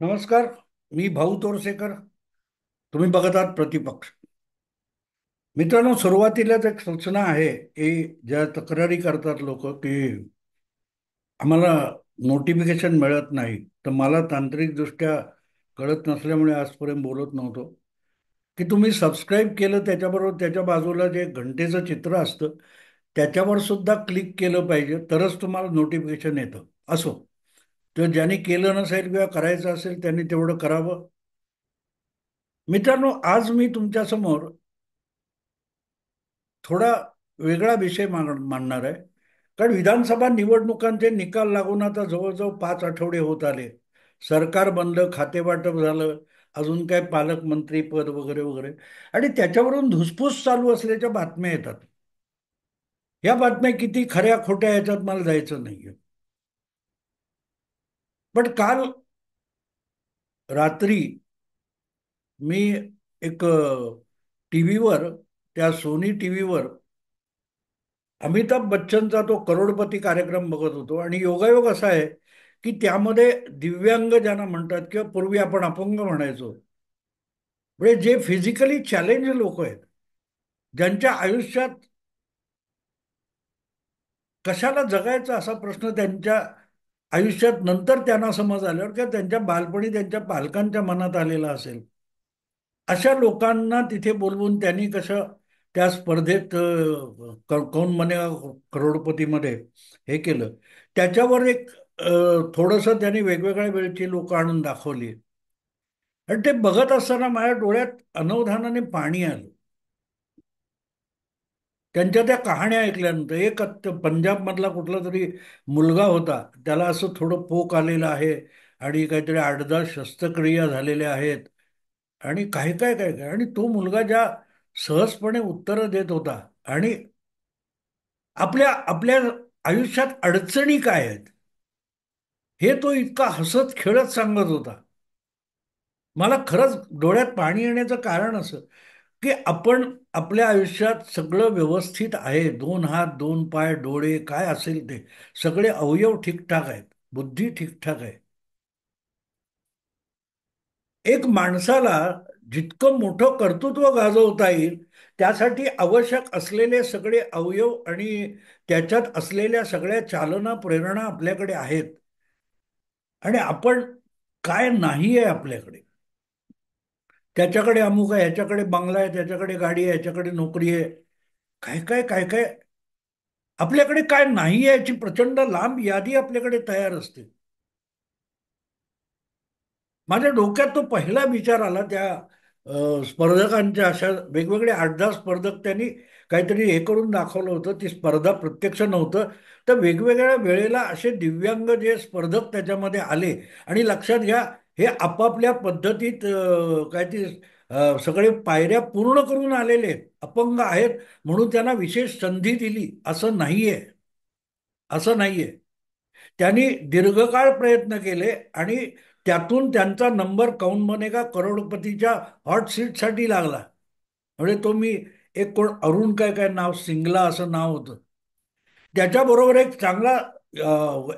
नमस्कार. मी भाऊ तोरसेकर. तुम्ही बघत आहात प्रतिपक्ष. मित्रांनो, सुरुवातीलाच एक सूचना आहे की ज्या तक्रारी करतात लोक की आम्हाला नोटिफिकेशन मिळत नाही, तर मला तांत्रिकदृष्ट्या कळत नसल्यामुळे आजपर्यंत बोलत नव्हतो की तुम्ही सबस्क्राईब केलं, त्याच्याबरोबर त्याच्या बाजूला जे घंटेचं चित्र असतं त्याच्यावर सुद्धा क्लिक केलं पाहिजे, तरच तुम्हाला नोटिफिकेशन येतं. असो, तर ज्यांनी केलं नसेल किंवा करायचं असेल त्यांनी तेवढं करावं. मित्रांनो, आज मी तुमच्या समोर थोडा वेगळा विषय मांडणार आहे. कारण विधानसभा निवडणुकांचे निकाल लागून आता जवळजवळ 5 आठवडे होत आले. सरकार बनलं, खातेवाटप झालं, अजून काय पालकमंत्री पद वगैरे वगैरे, आणि त्याच्यावरून धुसफूस चालू असल्याच्या बातम्या येतात. या बातम्या किती खऱ्या खोट्या ह्याच्यात मला जायचं नाहीये. पण काल रात्री मी एक टीव्हीवर, त्या सोनी टीव्हीवर अमिताभ बच्चनचा तो करोडपती कार्यक्रम बघत होतो, आणि योगायोग असा आहे की त्यामध्ये दिव्यांग ज्यांना म्हणतात किंवा पूर्वी आपण अपंग म्हणायचो, म्हणजे जे फिजिकली चॅलेंज लोक आहेत, ज्यांच्या आयुष्यात कशाला जगायचं असा प्रश्न त्यांच्या आयुष्यात नंतर त्यांना समज आल्यावर किंवा त्यांच्या बालपणी त्यांच्या पालकांच्या मनात आलेला असेल, अशा लोकांना तिथे बोलवून त्यांनी कसं त्या स्पर्धेत कौन बनेगा करोडपतीमध्ये हे केलं. त्याच्यावर एक थोडंसं त्यांनी वेगवेगळ्या वेळची लोक आणून दाखवली, आणि ते बघत असताना माझ्या डोळ्यात अनवधानाने पाणी आलं. त्यांच्या त्या कहाण्या ऐकल्यानंतर एक पंजाब मधला कुठला तरी मुलगा होता, त्याला असं थोडं पोक आलेलं आहे आणि काहीतरी 8-10 शस्त्रक्रिया झालेल्या आहेत, आणि काय काय काय काय, आणि तो मुलगा ज्या सहजपणे उत्तरं देत होता, आणि आपल्या आपल्या आयुष्यात अडचणी काय आहेत हे तो इतका हसत खेळत सांगत होता. मला खरंच डोळ्यात पाणी येण्याचं कारण असं की आपण आपल्या आयुष्यात सगळं व्यवस्थित आहे, 2 हात 2 पाय डोळे काय असेल ते सगळे अवयव ठीकठाक आहेत, बुद्धी ठीकठाक आहे. एक माणसाला जितकं मोठं कर्तृत्व गाजवता येईल त्यासाठी आवश्यक असलेले सगळे अवयव आणि त्याच्यात असलेल्या सगळ्या चालना प्रेरणा आपल्याकडे आहेत. आणि आपण काय नाही आहे आपल्याकडे, त्याच्याकडे अमुक आहे, ह्याच्याकडे बंगला आहे, त्याच्याकडे गाडी आहे, ह्याच्याकडे नोकरी आहे, काय काय काय काय, आपल्याकडे काय नाही आहे याची प्रचंड लांब यादी आपल्याकडे तयार असते. माझ्या डोक्यात तो पहिला विचार आला त्या स्पर्धकांच्या, अशा वेगवेगळे 8-10 स्पर्धक त्यांनी काहीतरी हे करून दाखवलं होतं. ती स्पर्धा प्रत्यक्ष नव्हतं, तर वेगवेगळ्या वेळेला असे दिव्यांग जे स्पर्धक त्याच्यामध्ये आले, आणि लक्षात घ्या, हे आपापल्या पद्धतीत काय ती सगळे पायऱ्या पूर्ण करून आलेले आहेत. अपंग आहेत म्हणून त्यांना विशेष संधी दिली असं नाहीये. असं नाहीये. त्यांनी दीर्घकाळ प्रयत्न केले, आणि त्यातून त्यांचा नंबर कौन बनेगा करोडपतीच्या हॉट सीटसाठी लागला. म्हणजे तो मी एक कोण अरुण काय काय नाव, सिंगला असं नाव होतं, त्याच्याबरोबर एक चांगला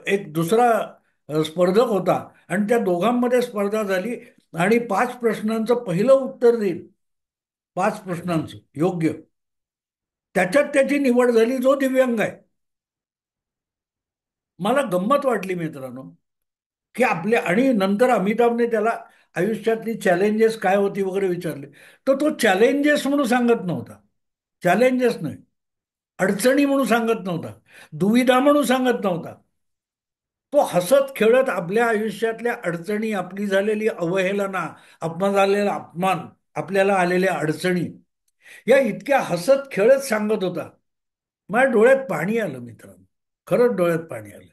एक दुसरा स्पर्धक होता, आणि त्या दोघांमध्ये स्पर्धा झाली, आणि 5 प्रश्नांचं पहिलं उत्तर देईल, 5 प्रश्नांचं योग्य, त्याच्यात त्याची निवड झाली, जो दिव्यांग आहे. मला गंमत वाटली मित्रांनो, की आपल्या, आणि नंतर अमिताभने त्याला आयुष्यातली चॅलेंजेस काय होती वगैरे विचारले, तर तो चॅलेंजेस म्हणून सांगत नव्हता. चॅलेंजेस नाही, अडचणी म्हणून सांगत नव्हता, दुविधा म्हणून सांगत नव्हता. तो हसत खेळत आपल्या आयुष्यातल्या अडचणी, आपली झालेली अवहेलना, आपण झालेला अपमान, आपल्याला आलेल्या अडचणी, या इतक्या हसत खेळत सांगत होता. माझ्या डोळ्यात पाणी आलं मित्रांनो, खरंच डोळ्यात पाणी आलं.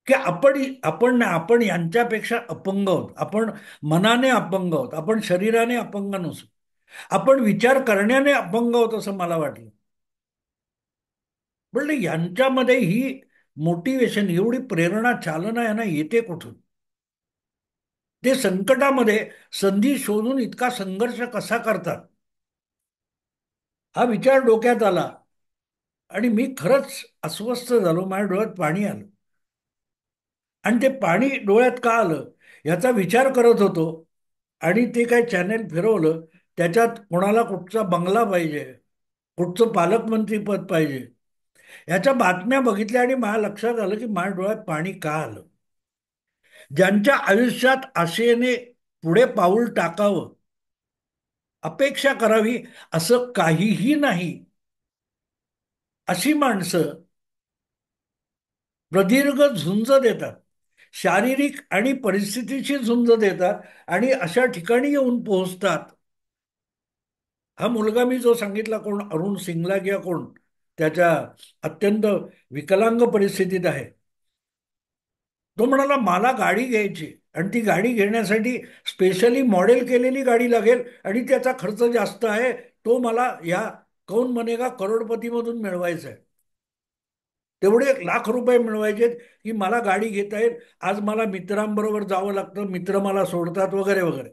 की आपण यांच्यापेक्षा अपंग आहोत. आपण मनाने अपंग आहोत, आपण शरीराने अपंग नसू, आपण विचार करण्याने अपंग आहोत असं मला वाटलं. म्हणलं यांच्यामध्ये ही मोटिवेशन, एवढी प्रेरणा, चालना यांना येते कुठून? ते संकटामध्ये संधी शोधून इतका संघर्ष कसा करतात, हा विचार डोक्यात आला, आणि मी खरंच अस्वस्थ झालो, माझ्या डोळ्यात पाणी आलं. आणि ते पाणी डोळ्यात का आलं याचा विचार करत होतो. आणि ते काय चॅनेल फिरवलं, त्याच्यात कोणाला कुठचा बंगला पाहिजे, कुठचं पालकमंत्री पद पाहिजे, याच्या बातम्या बघितल्या आणि माझ्या लक्षात आलं की माझ्या डोळ्यात पाणी का आलं. ज्यांच्या आयुष्यात आशेने पुढे पाऊल टाकावं, अपेक्षा करावी, असं काहीही नाही, अशी माणसं प्रदीर्घ झुंज देतात, शारीरिक आणि परिस्थितीची झुंज देतात आणि अशा ठिकाणी येऊन पोहोचतात. हा मुलगा मी जो सांगितला, कोण अरुण सिंगला किंवा कोण, त्याच्या अत्यंत विकलांग परिस्थितीत आहे, तो म्हणाला मला गाडी घ्यायची आणि ती गाडी घेण्यासाठी स्पेशली मॉडेल केलेली गाडी लागेल आणि त्याचा खर्च जास्त आहे, तो मला या कौन बनेगा करोडपती मधून मिळवायचा आहे. तेवढे लाख रुपये मिळवायचे की मला गाडी घेता येईल. आज मला मित्रांबरोबर जावं लागतं, मित्र मला सोडतात वगैरे वगैरे.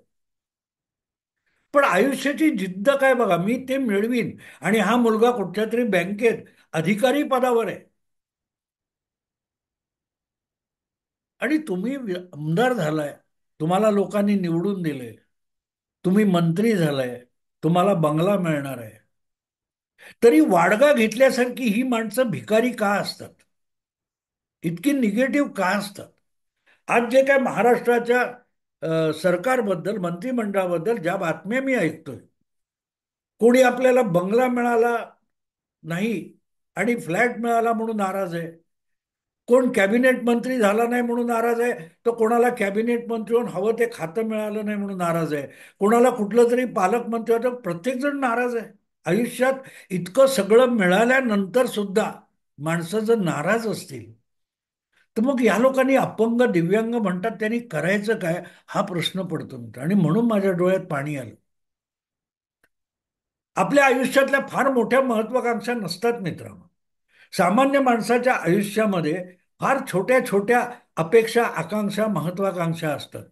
पण आयुष्याची जिद्द काय बघा, मी ते मिळवीन. आणि हा मुलगा कुठच्या तरी बँकेत अधिकारी पदावर आहे. आणि तुम्ही आमदार झालाय, तुम्हाला लोकांनी निवडून दिले, तुम्ही मंत्री झालाय, तुम्हाला बंगला मिळणार आहे, तरी वाडगा घेतल्यासारखी ही माणसं भिकारी का असतात, इतकी निगेटिव्ह का असतात. आज जे काय महाराष्ट्राच्या सरकारबद्दल, मंत्रिमंडळाबद्दल ज्या बातम्या मी ऐकतोय, कोणी आपल्याला बंगला मिळाला नाही आणि फ्लॅट मिळाला म्हणून नाराज आहे, कोण कॅबिनेट मंत्री झाला नाही म्हणून नाराज आहे, तर कोणाला कॅबिनेट मंत्री होऊन हवं ते खातं मिळालं नाही म्हणून नाराज आहे, कोणाला कुठलं तरी पालकमंत्री होतं, प्रत्येक जण नाराज आहे. आयुष्यात इतकं सगळं मिळाल्यानंतर सुद्धा माणसं जर नाराज असतील, तर मग या लोकांनी अपंग दिव्यांग म्हणतात, त्यांनी करायचं काय, हा प्रश्न पडतो मित्र. आणि म्हणून माझ्या डोळ्यात पाणी आलं. आपल्या आयुष्यातल्या फार मोठ्या महत्वाकांक्षा नसतात मित्रांनो. सामान्य माणसाच्या आयुष्यामध्ये फार छोट्या छोट्या अपेक्षा, आकांक्षा, महत्वाकांक्षा असतात.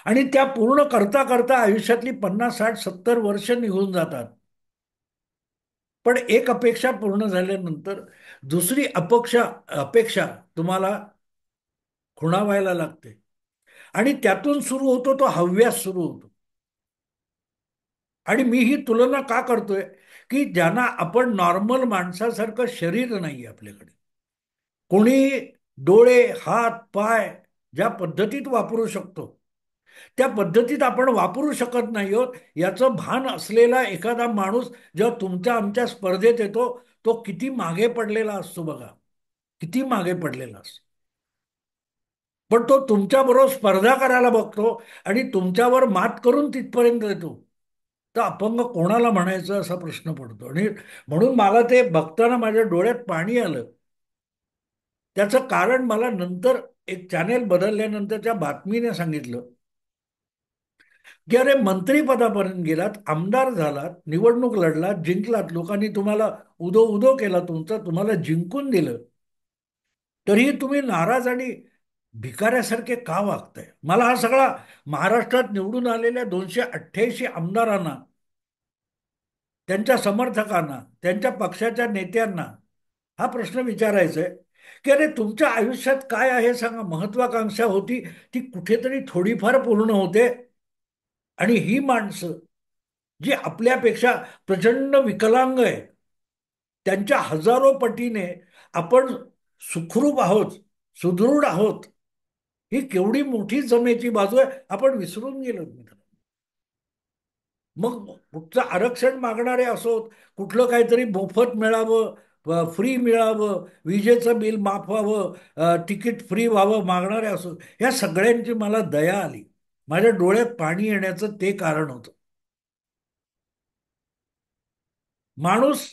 आणि त्या पूर्ण करता करता आयुष्यातली 50, 60, 70 वर्ष निघून जातात. पण एक अपेक्षा पूर्ण झाल्यानंतर दुसरी अपेक्षा तुम्हाला खुणावायला लागते. आणि त्यातून सुरू होतो तो हव्यास सुरू होतो. आणि मी ही तुलना का करतोय, की ज्यांना आपण नॉर्मल माणसासारखं शरीर नाही आपल्याकडे, कोणी डोळे, हात, पाय ज्या पद्धतीत वापरू शकतो, त्या पद्धतीत आपण वापरू शकत नाही आहोत, याचं भान असलेला एखादा माणूस जेव्हा तुमच्या आमच्या स्पर्धेत येतो, तो किती मागे पडलेला असतो बघा, किती मागे पडलेला असतो. पण तो तुमच्याबरोबर स्पर्धा करायला बघतो आणि तुमच्यावर मात करून तिथपर्यंत येतो. तर अपंग कोणाला म्हणायचं असा प्रश्न पडतो. आणि म्हणून मला ते बघताना माझ्या डोळ्यात पाणी आलं. त्याचं कारण मला नंतर एक चॅनेल बदलल्यानंतरच्या बातमीने सांगितलं, की अरे मंत्रीपदापर्यंत गेलात, आमदार झालात, निवडणूक लढलात, जिंकलात, लोकांनी तुम्हाला उदो उदो केला, तुम्हाला जिंकून दिलं, तरीही तुम्ही नाराज आणि भिकाऱ्यासारखे का वागताय. मला हा सगळा महाराष्ट्रात निवडून आलेल्या 288 आमदारांना, त्यांच्या समर्थकांना, त्यांच्या पक्षाच्या नेत्यांना हा प्रश्न विचारायचा आहे, की अरे तुमच्या आयुष्यात काय आहे सांगा. महत्वाकांक्षा होती, ती कुठेतरी थोडीफार पूर्ण होते. आणि ही माणसं जी आपल्यापेक्षा प्रचंड विकलांग आहे, त्यांच्या हजारो पटीने आपण सुखरूप आहोत, सुदृढ आहोत, ही केवढी मोठी जमेची बाजू आहे, आपण विसरून गेलो मित्र. मग कुठचं आरक्षण मागणारे असोत, कुठलं काहीतरी मोफत मिळावं, फ्री मिळावं, विजेचं बिल माफ व्हावं, तिकीट फ्री व्हावं मागणारे असोत, या सगळ्यांची मला दया आली. माझ्या डोळ्यात पाणी येण्याचं ते कारण होतं. माणूस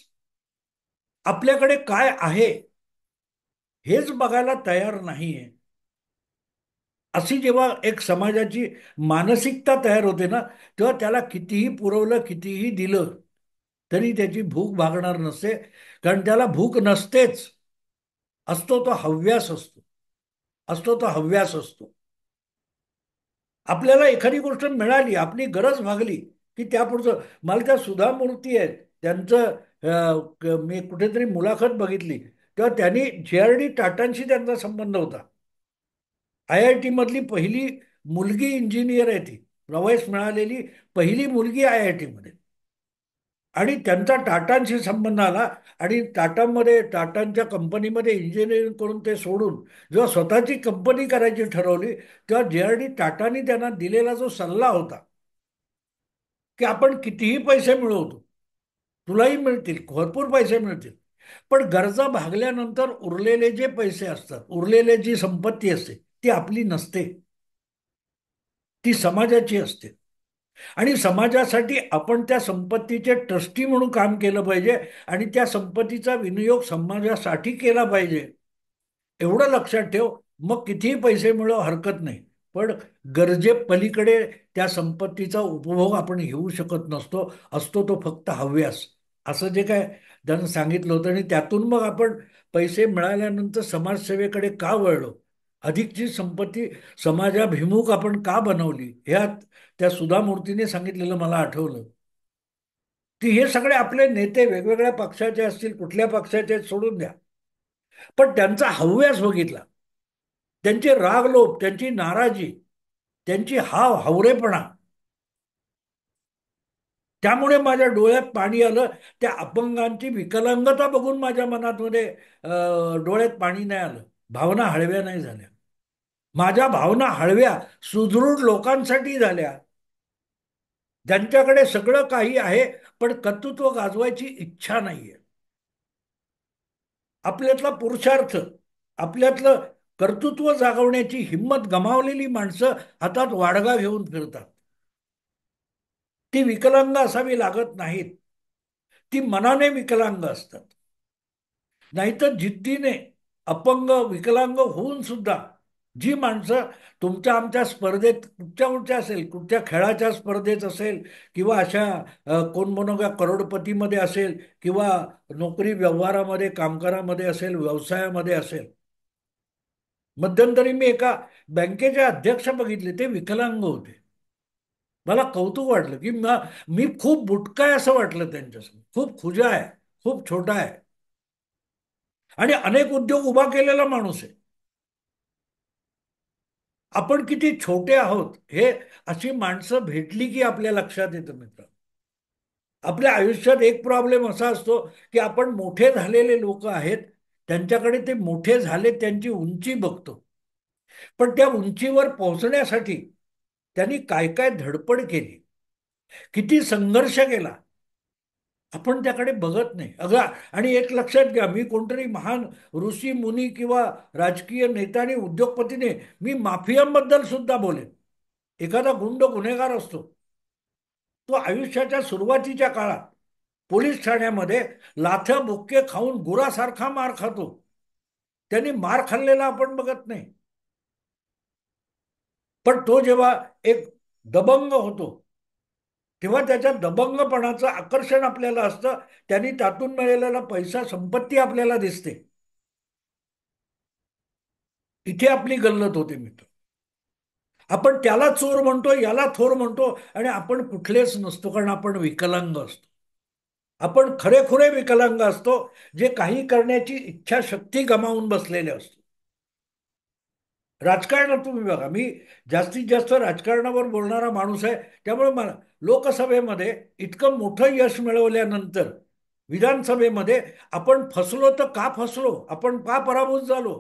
आपल्याकडे काय आहे हेच बघायला तयार नाहीये. अशी जेव्हा एक समाजाची मानसिकता तयार होते ना, तेव्हा त्याला कितीही पुरवलं, कितीही दिलं, तरी त्याची भूक भागणार नसते. कारण त्याला भूक नसतेच, असतो तो हव्यास असतो, असतो तो हव्यास असतो. आपल्याला एखादी गोष्ट मिळाली, आपली गरज भागली, की त्यापुढचं. मला त्या सुधा मूर्ती आहेत, त्यांचं मी कुठेतरी मुलाखत बघितली, तेव्हा त्यांनी जे आर डी टाटांशी त्यांचा संबंध होता. IIT मधली पहिली मुलगी इंजिनियर आहे ती, प्रवेश मिळालेली पहिली मुलगी IIT मध्ये. आणि त्यांचा टाटांशी संबंध आला. आणि टाटांच्या कंपनीमध्ये इंजिनिअरिंग करून ते सोडून जेव्हा स्वतःची कंपनी करायची ठरवली, तेव्हा JRD टाटानी त्यांना दिलेला जो सल्ला होता की आपण कितीही पैसे मिळवतो, तुलाही मिळतील, भरपूर पैसे मिळतील, पण गरजा भागल्यानंतर उरलेले जे पैसे असतात, उरलेले जी संपत्ती असते, ती आपली नसते, ती समाजाची असते. आणि समाजासाठी आपण त्या संपत्तीचे ट्रस्टी म्हणून काम केलं पाहिजे आणि त्या संपत्तीचा विनियोग समाजासाठी केला पाहिजे. एवढं लक्षात ठेव. मग कितीही पैसे मिळव हरकत नाही, पण गरजे पलीकडे त्या संपत्तीचा उपभोग आपण घेऊ शकत नसतो, असतो तो फक्त हव्यास. असं जे काय त्यानं सांगितलं होतं. आणि त्यातून मग आपण पैसे मिळाल्यानंतर समाजसेवेकडे का वळलो, अधिकची संपत्ती समाजाभिमुख आपण का बनवली, ह्यात त्या सुधा मूर्तीने सांगितलेलं मला आठवलं की हे सगळे आपले नेते वेगवेगळ्या पक्षाचे असतील, कुठल्या पक्षाचे सोडून द्या, पण त्यांचा हव्यास बघितला, त्यांचे रागलोभ, त्यांची नाराजी, त्यांची हावरेपणा, त्यामुळे माझ्या डोळ्यात पाणी आलं. त्या अपंगांची विकलांगता बघून माझ्या मनामध्ये डोळ्यात पाणी नाही आलं, भावना हळव्या नाही झाल्या. माझ्या भावना हळव्या सुदृढ लोकांसाठी झाल्या, ज्यांच्याकडे सगळं काही आहे पण कर्तृत्व गाजवायची इच्छा नाहीये. आपल्यातला पुरुषार्थ, आपल्यातलं कर्तृत्व जागवण्याची हिंमत गमावलेली माणसं हातात वाडगा घेऊन फिरतात. ती विकलांग असावी लागत नाहीत, ती मनाने विकलांग असतात. नाहीतर जिद्दीने अपंग विकलांग होऊन सुद्धा जी माणसं तुमच्या आमच्या स्पर्धेत कुठच्या कुठच्या असेल, कुठच्या खेळाच्या स्पर्धेत असेल, किंवा अशा कोण म्हणूया करोडपतीमध्ये असेल, किंवा नोकरी व्यवहारामध्ये कामकारामध्ये असेल, व्यवसायामध्ये असेल. मध्यंतरी मी एका बँकेचे अध्यक्ष बघितले, ते विकलांग होते. मला कौतुक वाटलं की मी खूप बुटका आहे असं वाटलं त्यांच्यासमोर, खूप खुजा आहे, खूप छोटा आहे, आणि अनेक उद्योग उभा केलेला माणूस आहे. आपण किती छोटे आहोत हे अशी माणसं भेटली की आपल्या लक्षात येतं मित्र. आपल्या आयुष्यात एक प्रॉब्लेम असा असतो की आपण मोठे झालेले लोक आहेत, त्यांच्याकडे ते मोठे झाले त्यांची उंची बघतो, पण त्या उंचीवर पोहोचण्यासाठी त्यांनी काय काय धडपड केली, किती संघर्ष केला, आपण त्याकडे बघत नाही अगं. आणि एक लक्षात घ्या, मी कोणतरी महान ऋषी मुनी किंवा राजकीय नेता आणि उद्योगपतीने, मी माफियांबद्दल सुद्धा बोलेन. एखादा गुंड गुन्हेगार असतो, तो आयुष्याच्या सुरुवातीच्या काळात पोलीस ठाण्यामध्ये लाथ्या बुक्के खाऊन गुरासारखा मार खातो. त्यांनी मार खाल्लेला आपण बघत नाही, पण तो जेव्हा एक दबंग होतो, तेव्हा त्याच्या दबंगपणाचं आकर्षण आपल्याला असतं. त्यांनी त्यातून मिळालेला पैसा, संपत्ती आपल्याला दिसते. इथे आपली गल्लत होते मित्र. आपण त्याला चोर म्हणतो, याला थोर म्हणतो, आणि आपण कुठलेच नसतो, कारण आपण विकलांग असतो. आपण खरेखुरे विकलांग असतो, जे काही करण्याची इच्छाशक्ती गमावून बसलेले असतो. राजकारणात तुम्ही बघा, मी जास्तीत जास्त राजकारणावर बोलणारा माणूस आहे, त्यामुळे मला लोकसभेमध्ये इतकं मोठं यश मिळवल्यानंतर विधानसभेमध्ये आपण फसलो तर का फसलो, आपण का पराभूत झालो,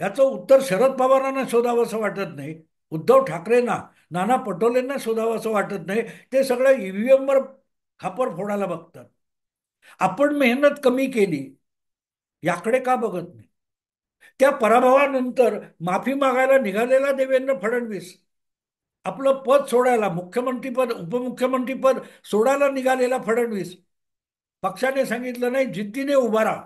याचं उत्तर शरद पवारांना शोधावं असं वाटत नाही, उद्धव ठाकरेंना, नाना पटोलेंना शोधावं असं वाटत नाही. ते सगळं EVM वर खापर फोडायला बघतात. आपण मेहनत कमी केली याकडे का बघत नाही. त्या पराभवानंतर माफी मागायला निघालेला देवेंद्र फडणवीस, आपलं पद सोडायला, मुख्यमंत्रीपद उपमुख्यमंत्रीपद सोडायला निघालेला फडणवीस, पक्षाने सांगितलं नाही, जिद्दीने उभा राहा.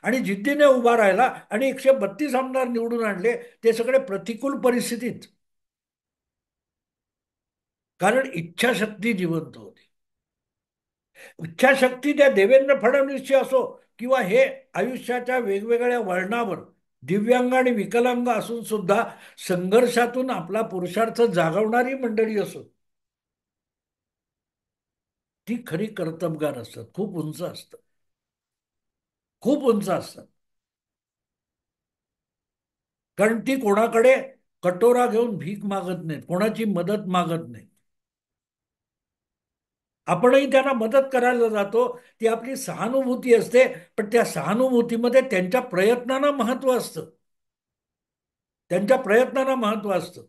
आणि जिद्दीने उभा राहिला आणि 132 आमदार निवडून आणले, ते सगळे प्रतिकूल परिस्थितीत, कारण इच्छाशक्ती जिवंत होती. इच्छाशक्ती त्या देवेंद्र फडणवीसची असो, किंवा हे आयुष्याच्या वेगवेगळ्या वळणावर दिव्यांग आणि विकलांग असून सुद्धा संघर्षातून आपला पुरुषार्थ जागवणारी मंडळी असो, ती खरी कर्तबगार असतात. खूप उंच असतात, खूप उंच असतात. कारण ती कोणाकडे कटोरा घेऊन भीक मागत नाहीत, कोणाची मदत मागत नाहीत. आपणही त्यांना मदत करायला जातो, ती आपली सहानुभूती असते. पण त्या सहानुभूतीमध्ये त्यांच्या प्रयत्नांना महत्व असतं, त्यांच्या प्रयत्नांना महत्व असतं.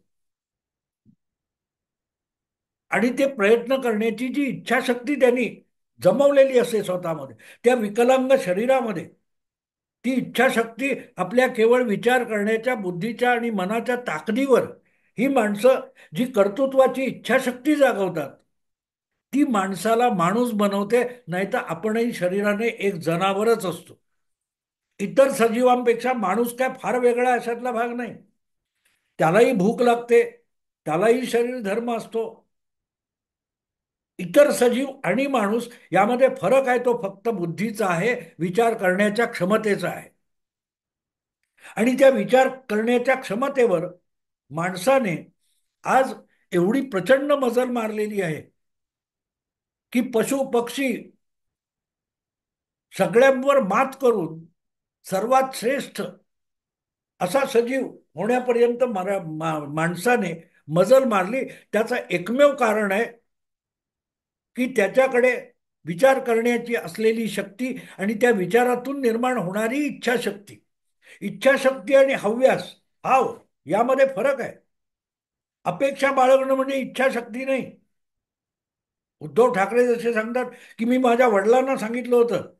आणि ते प्रयत्न करण्याची जी इच्छाशक्ती त्यांनी जमवलेली असते स्वतःमध्ये, त्या विकलांग शरीरामध्ये, ती इच्छाशक्ती आपल्या केवळ विचार करण्याच्या बुद्धीच्या आणि मनाच्या ताकदीवर, ही माणसं जी कर्तृत्वाची इच्छाशक्ती जागवतात, ती माणसाला माणूस बनवते. नाहीतर आपणही शरीराने एक जनावरच असतो. इतर सजीवांपेक्षा माणूस काय फार वेगळा अशातला भाग नाही. त्यालाही भूक लागते, त्यालाही शरीर धर्म असतो. इतर सजीव आणि माणूस यामध्ये फरक आहे, तो फक्त बुद्धीचा आहे, विचार करण्याच्या क्षमतेचा आहे. आणि त्या विचार करण्याच्या क्षमतेवर माणसाने आज एवढी प्रचंड मजल मारलेली आहे की पशु पक्षी सगळ्यांवर मात करून सर्वात श्रेष्ठ असा सजीव होण्यापर्यंत माणसाने मजल मारली. त्याचं एकमेव कारण आहे की त्याच्याकडे विचार करण्याची असलेली शक्ती आणि त्या विचारातून निर्माण होणारी इच्छाशक्ती. इच्छाशक्ती आणि हव्यास, हाव, यामध्ये फरक आहे. अपेक्षा बाळगणं म्हणजे इच्छाशक्ती नाही. उद्धव ठाकरे जसे सांगतात की मी माझ्या वडिलांना सांगितलं होतं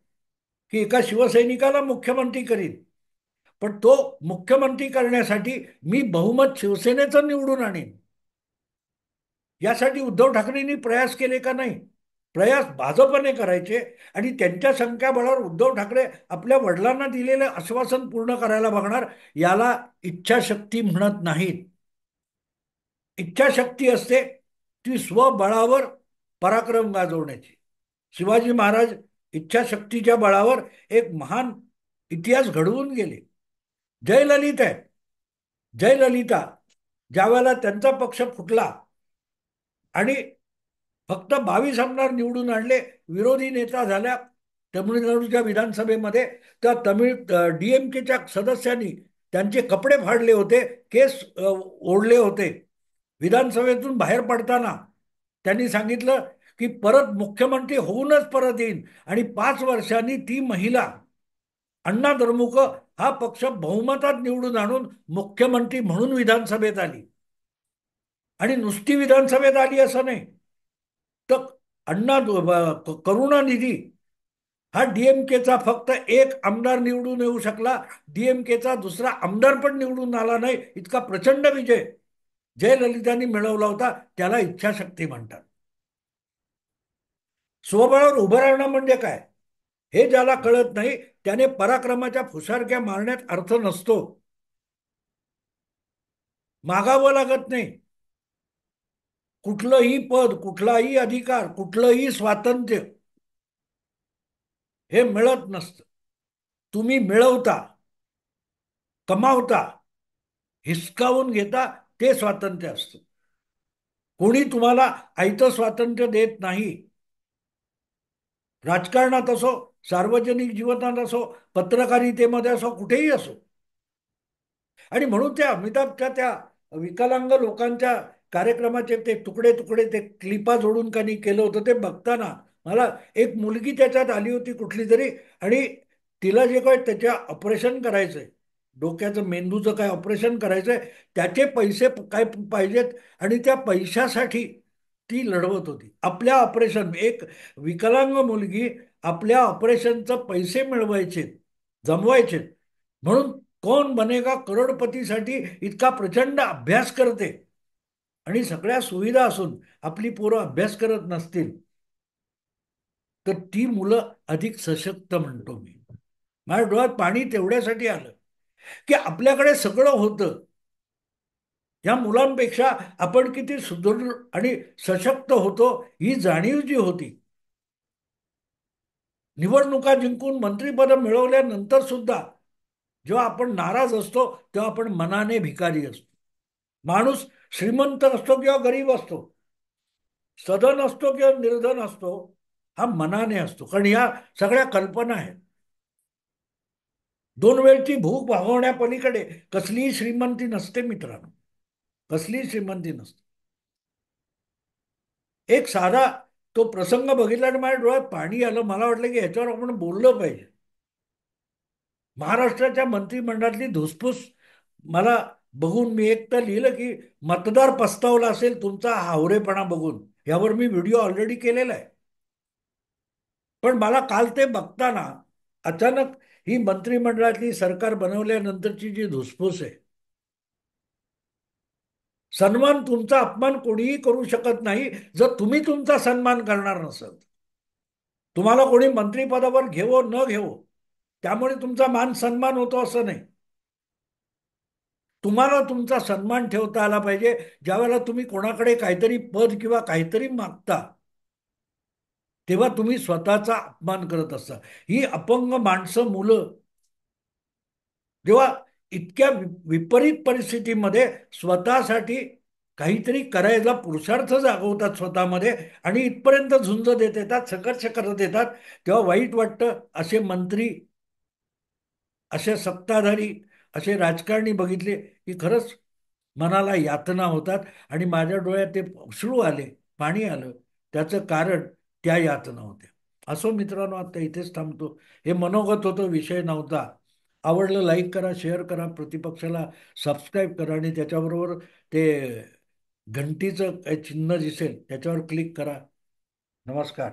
की एका शिवसैनिकाला मुख्यमंत्री करीन, पण तो मुख्यमंत्री करण्यासाठी मी बहुमत शिवसेनेचं निवडून आणीन. यासाठी उद्धव ठाकरेंनी प्रयास केले का? नाही. प्रयास भाजपने करायचे. आणि त्यांच्या संख्याबळावर उद्धव ठाकरे आपल्या वडिलांना दिलेलं आश्वासन पूर्ण करायला बघणार. याला इच्छाशक्ती म्हणत नाहीत. इच्छाशक्ती असते ती स्वबळावर पराक्रम गाजवण्याची. शिवाजी महाराज इच्छाशक्तीच्या बळावर एक महान इतिहास घडवून गेले. जयललिता आहे, जयललिता ज्यावेळेला त्यांचा पक्ष फुटला आणि फक्त 22 आमदार निवडून आणले, विरोधी नेता झाल्या तमिळनाडूच्या विधानसभेमध्ये, त्या तमिळ डीएमकेच्या सदस्यांनी त्यांचे कपडे फाडले होते, केस ओढले होते. विधानसभेतून बाहेर पडताना त्यांनी सांगितलं की परत मुख्यमंत्री होऊनच परत येईन. आणि 5 वर्षांनी ती महिला अण्णा द्रमुक हा पक्ष बहुमतात निवडून आणून मुख्यमंत्री म्हणून विधानसभेत आली. आणि नुसती विधानसभेत आली असं नाही, तर अण्णा करुणानिधी हा डीएमकेचा फक्त एक आमदार निवडून येऊ शकला, डीएमकेचा दुसरा आमदार पण निवडून आला नाही. इतका प्रचंड विजय जयललितांनी मिळवला होता. त्याला इच्छाशक्ती म्हणतात. स्वबळावर उभं राहणं म्हणजे काय, हे ज्याला कळत नाही त्याने पराक्रमाच्या फुसारक्या मारण्यात अर्थ नसतो. मागावं लागत नाही. कुठलंही पद, कुठलाही अधिकार, कुठलंही स्वातंत्र्य हे मिळत नसतं. तुम्ही मिळवता, कमावता, हिसकावून घेता, ते स्वातंत्र्य असतं. कोणी तुम्हाला आयतं स्वातंत्र्य देत नाही. राजकारणात असो, सार्वजनिक जीवनात असो, पत्रकारितेमध्ये असो, कुठेही असो. आणि म्हणून त्या अमिताभच्या त्या विकलांग लोकांच्या कार्यक्रमाचे ते तुकडे तुकडे ते क्लिपा जोडून त्यांनी केलं होतं, ते बघताना मला एक मुलगी त्याच्यात आली होती कुठली तरी. आणि तिला जे काय त्याच्या ऑपरेशन करायचंय, डोक्याचं मेंदूचं काय ऑपरेशन करायचंय, त्याचे पैसे काय पाहिजेत, आणि त्या पैशासाठी ती लढवत होती. आपल्या ऑपरेशन, एक विकलांग मुलगी आपल्या ऑपरेशनचं पैसे मिळवायचे, जमवायचे, म्हणून कौन बनेगा करोडपतीसाठी इतका प्रचंड अभ्यास करते. आणि सगळ्या सुविधा असून आपली पोरं अभ्यास करत नसतील, तर ती मुलं अधिक सशक्त म्हणतो मी. माझ्या डोळ्यात पाणी तेवढ्यासाठी आलं की आपल्याकडे सगळं होतं. या मुलांपेक्षा आपण किती सुदृढ आणि सशक्त होतो, ही जाणीव जी होती. निवडणुका जिंकून मंत्रिपद मिळवल्यानंतर सुद्धा जेव्हा आपण नाराज असतो, तेव्हा आपण मनाने भिकारी असतो. माणूस श्रीमंत असतो किंवा गरीब असतो, सधन असतो किंवा निर्धन असतो, हा मनाने असतो. कारण या सगळ्या कल्पना आहेत. दोन वेळची भूक भागवण्यापलीकडे कसलीही श्रीमंती नसते मित्रांनो. कसलीही श्रीमंती नसते. एक साधा तो प्रसंग बघितला आणि माझ्या डोळ्यात पाणी आलं. मला वाटलं की ह्याच्यावर आपण बोललं पाहिजे. महाराष्ट्राच्या मंत्रिमंडळातली धुसफूस मला बघून मी एक तर लिहिलं की मतदार पस्तावला असेल तुमचा हावरेपणा बघून. यावर मी व्हिडिओ ऑलरेडी केलेला आहे. पण मला काल ते बघताना अचानक ही मंत्रिमंडळातली सरकार बनवल्यानंतरची जी धुसफूस आहे. सन्मान तुमचा अपमान कोणीही करू शकत नाही जर तुम्ही तुमचा सन्मान करणार नसाल. तुम्हाला कोणी मंत्रिपदावर घेवो न घेवो त्यामुळे तुमचा मान सन्मान होतो असं नाही. तुम्हाला तुमचा सन्मान ठेवता आला पाहिजे. ज्यावेळेला तुम्ही कोणाकडे काहीतरी पद किंवा काहीतरी मागता तेव्हा तुम्ही स्वतःचा अपमान करत असता. ही अपंग माणसं, मुलं जेव्हा इतक्या विपरीत परिस्थितीमध्ये स्वतःसाठी काहीतरी करायला पुरुषार्थ जागवतात स्वतःमध्ये आणि इथपर्यंत झुंज देत येतात, संघर्ष करत येतात, तेव्हा वाईट वाटतं. असे मंत्री, असे सत्ताधारी, असे राजकारणी बघितले की खरंच मनाला यातना होतात आणि माझ्या डोळ्यात ते अश्रू आले, पाणी आलं. त्याचं कारण त्या यातना होत्या. असो मित्रांनो, आता इथेच थांबतो. हे मनोगत होतं, विषय नव्हता. आवडलं लाईक करा, शेअर करा, प्रतिपक्षाला सबस्क्राईब करा आणि त्याच्याबरोबर ते घंटीचं काही चिन्ह दिसेल त्याच्यावर क्लिक करा. नमस्कार.